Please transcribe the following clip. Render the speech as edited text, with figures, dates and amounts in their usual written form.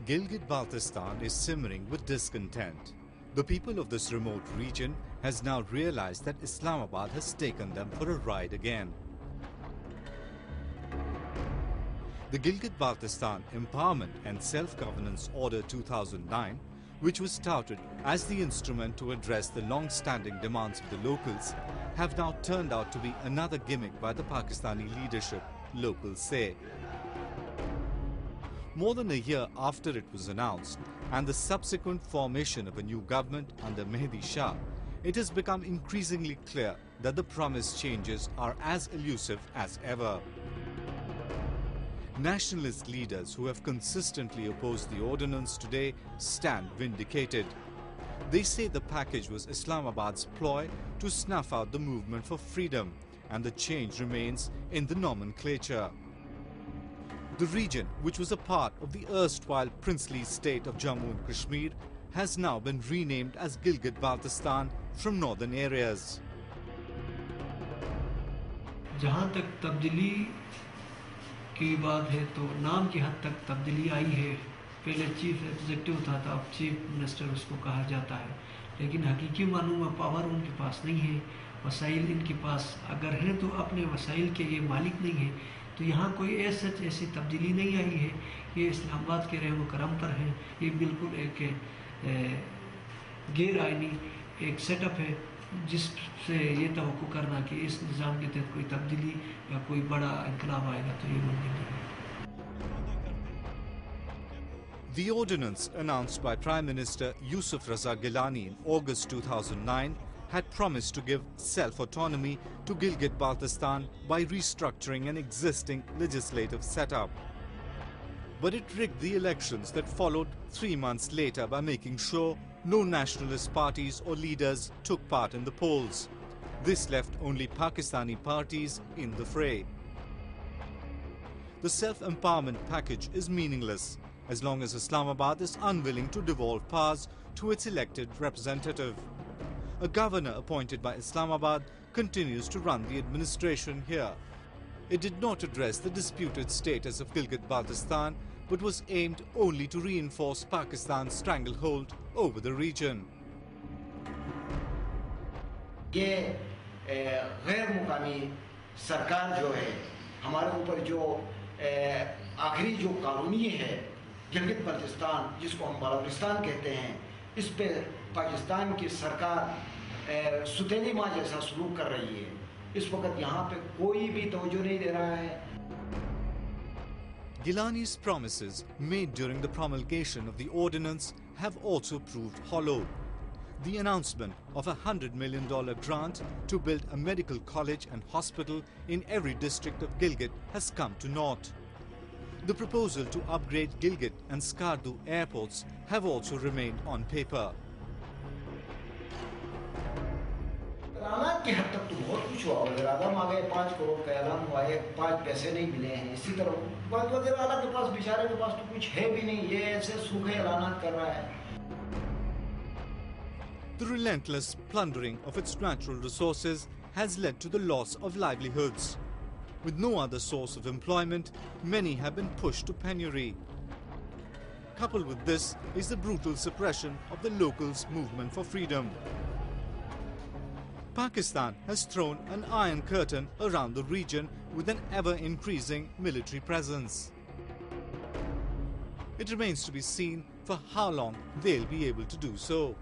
Gilgit-Baltistan is simmering with discontent. The people of this remote region has now realized that Islamabad has taken them for a ride again. The Gilgit-Baltistan Empowerment and Self-Governance Order 2009, which was touted as the instrument to address the long-standing demands of the locals, have now turned out to be another gimmick by the Pakistani leadership, locals say. More than a year after it was announced and the subsequent formation of a new government under Mehdi Shah, it has become increasingly clear that the promised changes are as elusive as ever. Nationalist leaders who have consistently opposed the ordinance today stand vindicated. They say the package was Islamabad's ploy to snuff out the movement for freedom, and the change remains in the nomenclature. The region, which was a part of the erstwhile princely state of Jammu and Kashmir, has now been renamed as Gilgit-Baltistan from northern areas. जहाँ तक तब्दीली की बात है तो नाम की हद तक तब्दीली आई है। पहले चीफ एग्जीक्यूटिव था, अब चीफ मिनिस्टर उसको कहा जाता है, लेकिन हकीकी मानों में पावर उनके पास नहीं है। वसाइल इनके पास अगर हैं तो अपने वसाइल के ये मालिक नहीं है। तो यहाँ कोई ऐसी तब्दीली नहीं आई है। ये इस्लामाबाद के रहम करम पर है। ये बिल्कुल एक गैर आइनी एक सेटअप है जिससे ये तवक्को करना कि इस निज़ाम के तहत कोई तब्दीली या कोई बड़ा इनकलाब आएगा तो ये मुमकिन नहीं है। The ordinance announced by Prime Minister Yusuf Raza Gilani in August 2009 had promised to give self-autonomy to Gilgit-Baltistan by restructuring an existing legislative setup. But it rigged the elections that followed 3 months later by making sure no nationalist parties or leaders took part in the polls. This left only Pakistani parties in the fray. The self-empowerment package is meaningless as long as Islamabad is unwilling to devolve powers to its elected representative. A governor appointed by Islamabad continues to run the administration here. It did not address the disputed status of Gilgit-Baltistan, but was aimed only to reinforce Pakistan's stranglehold over the region. ये गैर मुकामी सरकार जो है हमारे ऊपर जो आखिरी जो कानूनी है गिलगित बल्तिस्तान जिसको हम बलूचिस्तान कहते हैं, इस पे पाकिस्तान की सरकार सुतेली माँ जैसा सलूक कर रही है। इस वक्त यहाँ पे कोई भी तवज्जो नहीं दे रहा है। Gilani's promises made during the promulgation of the ordinance have also proved hollow. The announcement of a $100 million grant to build a medical college and hospital in every district of Gilgit has come to naught. The proposal to upgrade Gilgit and Skardu airports have also remained on paper. की हद तक तो बहुत कुछ हुआ। वज़ीर-ए-आज़म आ गए, 5 करोड़ का ऐलान हुआ है, 5 पैसे नहीं मिले हैं। इसी तरह वज़ीर-ए-आला के पास बेचारे के पास तो कुछ है भी नहीं, ये ऐसे सूखे ऐलानात कर रहा है। The relentless plundering of its natural resources has led to the loss of livelihoods. With no other source of employment, many have been pushed to penury. Coupled with this is the brutal suppression of the locals' movement for freedom. Pakistan has thrown an iron curtain around the region with an ever-increasing military presence. It remains to be seen for how long they'll be able to do so.